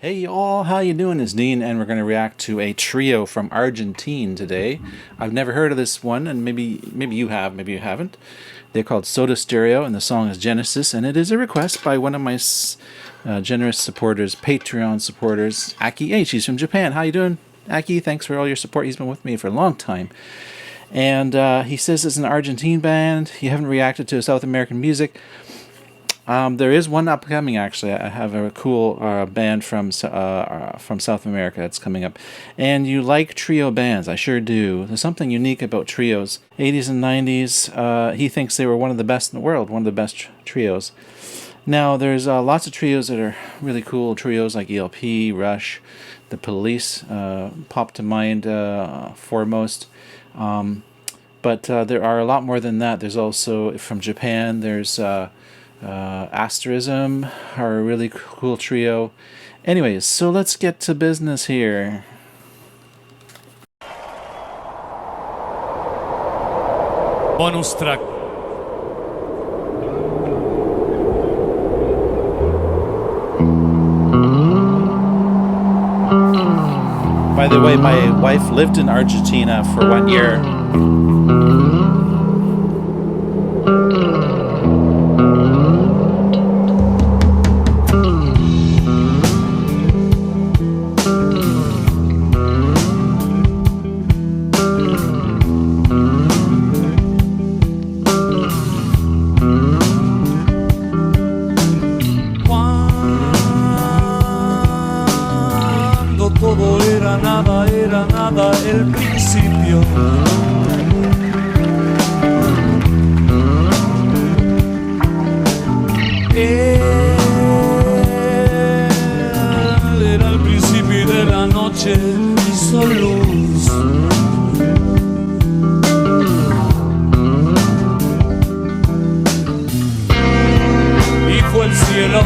Hey all, how you doing? It's Dean, and we're going to react to a trio from Argentina today. I've never heard of this one, and maybe you have, maybe you haven't. They're called Soda Stereo, and the song is Genesis, and it is a request by one of my generous supporters, Patreon supporters, Aki H. He's from Japan. How you doing, Aki? Thanks for all your support. He's been with me for a long time. And he says it's an Argentine band. You haven't reacted to South American music. There is one upcoming, actually. I have a cool band from South America that's coming up. And you like trio bands. I sure do. There's something unique about trios. 80s and 90s, he thinks they were one of the best in the world, one of the best trios. Now, there's lots of trios that are really cool. Trios like ELP, Rush, The Police pop to mind foremost. But there are a lot more than that. There's also, from Japan, there's... Asterism are a really cool trio. Anyways, so let's get to business here. Bonus track. By the way, my wife lived in Argentina for 1 year. Todo era nada el principio. Él era el principio de la noche, hizo luz. Y fue el cielo.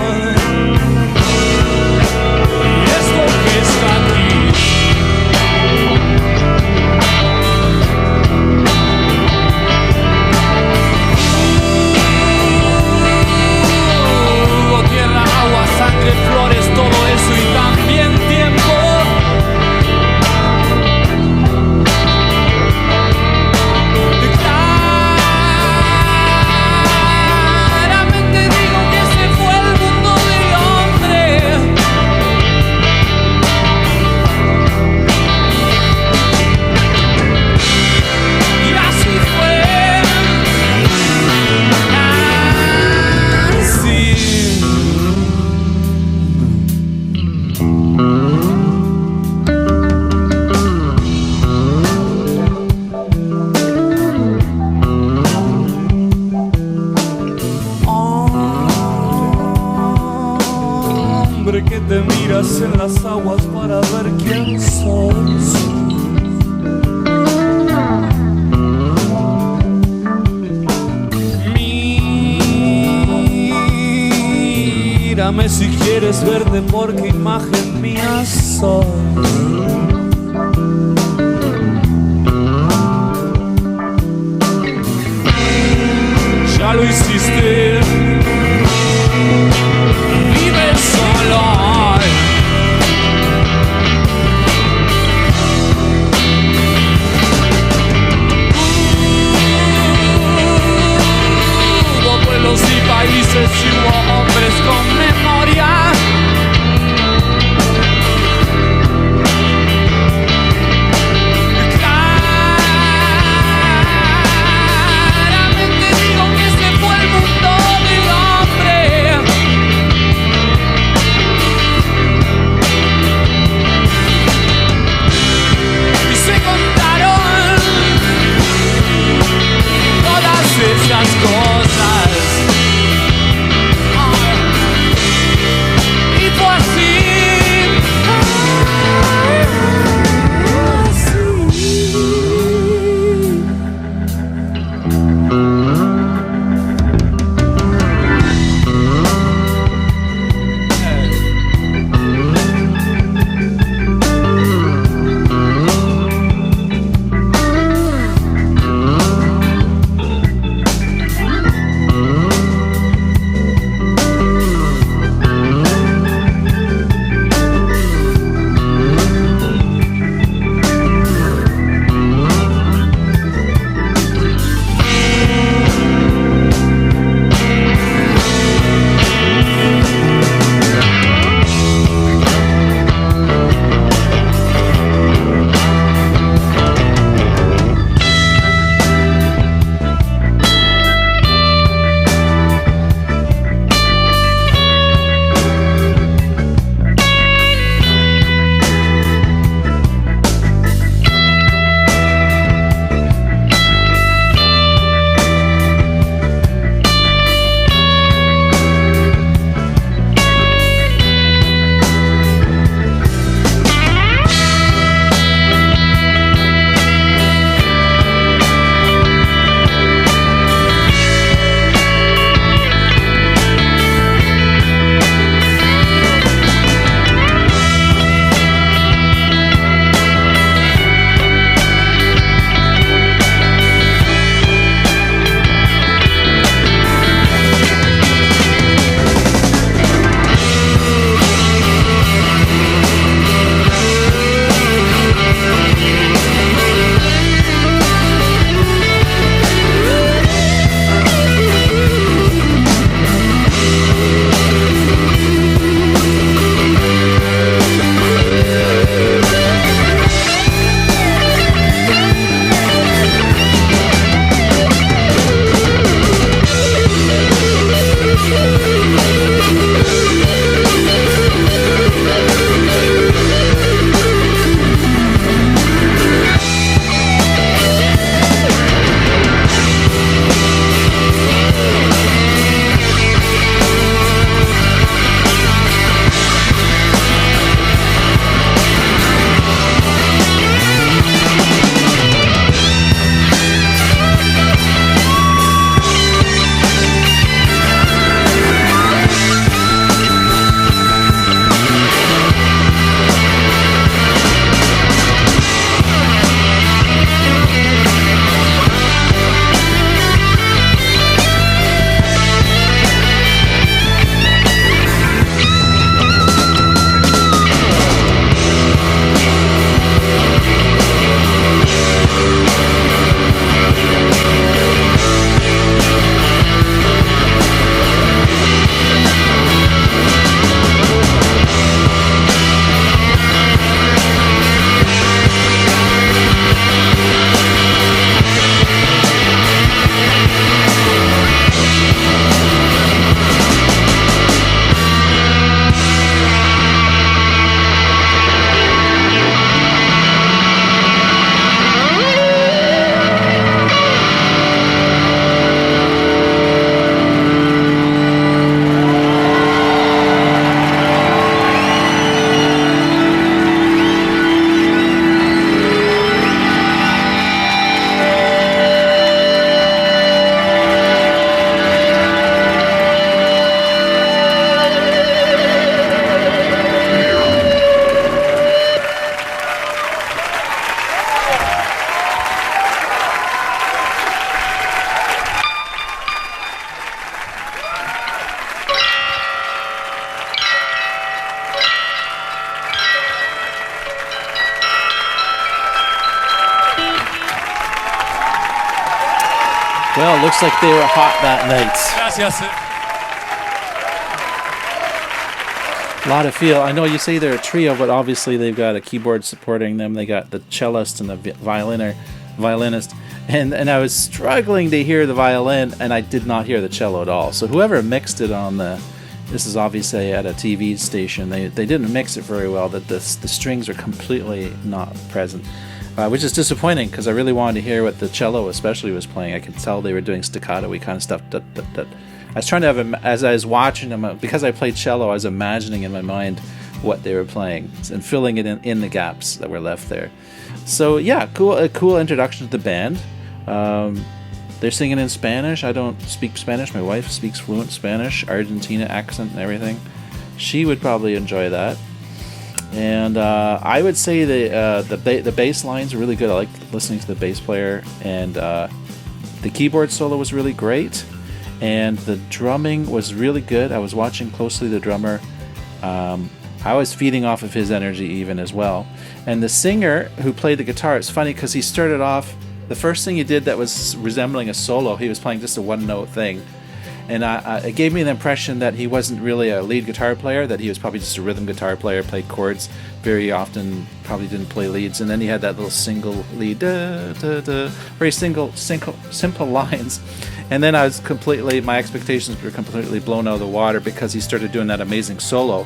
Que te miras en las aguas para ver quién sos. Mírame si quieres verte porque imagen mía sos. Ya lo hiciste. Vive solo. Hubo pueblos y países y hubo hombres con memoria. Claramente digo que ese fue el mundo. Well, it looks like they were hot that night. Gracias. A lot of feel. I know you say they're a trio, but obviously they've got a keyboard supporting them. They got the cellist and the violinist. And I was struggling to hear the violin, and I did not hear the cello at all. So whoever mixed it on this is obviously at a TV station. They didn't mix it very well. That the strings are completely not present, which is disappointing because I really wanted to hear what the cello especially was playing. I could tell they were doing staccato-y kind of stuff. I was trying to have, as I was watching them, because I played cello, I was imagining in my mind what they were playing and filling it in the gaps that were left there. So yeah, a cool introduction to the band. They're singing in Spanish. I don't speak Spanish. My wife speaks fluent Spanish, Argentina accent and everything. She would probably enjoy that. And I would say the bass lines are really good. I like listening to the bass player, and the keyboard solo was really great, and the drumming was really good. I was watching closely the drummer. I was feeding off of his energy even as well. And the singer who played the guitar, it's funny because he started off, the first thing he did that was resembling a solo, he was playing just a one-note thing. And it gave me the impression that he wasn't really a lead guitar player, that he was probably just a rhythm guitar player, played chords very often, probably didn't play leads. And then he had that little single lead, very simple lines. And then my expectations were completely blown out of the water because he started doing that amazing solo.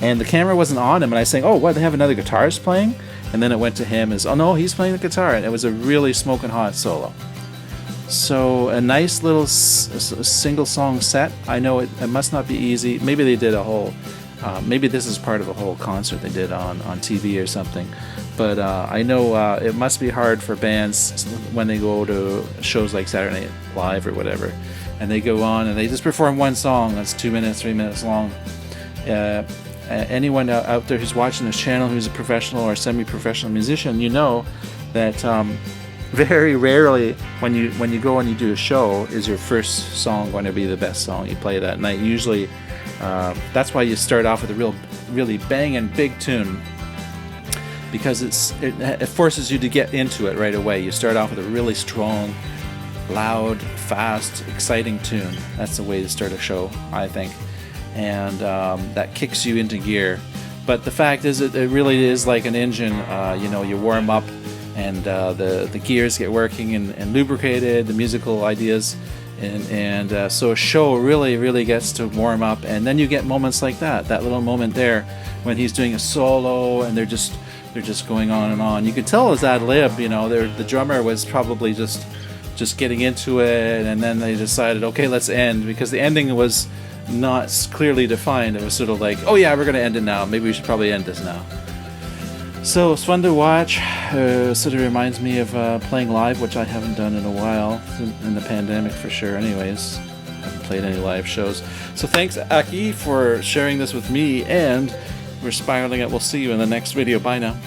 And the camera wasn't on him, and I was saying, oh, what, they have another guitarist playing? And then it went to him as, oh no, he's playing the guitar. And it was a really smoking hot solo. So a nice little single song set. I know it must not be easy. Maybe they did a whole, maybe this is part of a whole concert they did on TV or something. But I know it must be hard for bands when they go to shows like Saturday Night Live or whatever. And they go on and they just perform one song that's 2 minutes, 3 minutes long. Anyone out there who's watching this channel who's a professional or semi-professional musician, you know that very rarely when you go and you do a show is your first song going to be the best song you play that night. Usually that's why you start off with a really banging big tune, because it forces you to get into it right away. You start off with a really strong, loud, fast, exciting tune. That's the way to start a show, I think. And that kicks you into gear. But the fact is, it really is like an engine. You warm up, and the gears get working and lubricated, the musical ideas, and so a show really gets to warm up. And then you get moments like that little moment there when he's doing a solo, and they're just going on and on. You could tell it was ad lib. The drummer was probably just getting into it, and then they decided, okay, let's end, because the ending was not clearly defined. It was sort of like, oh yeah, we're going to end it now. Maybe we should probably end this now. So it's fun to watch. Sort of reminds me of playing live, which I haven't done in a while, in the pandemic for sure. Anyways, I haven't played any live shows. So thanks, Aki, for sharing this with me, and we're spiraling up. We'll see you in the next video. Bye now.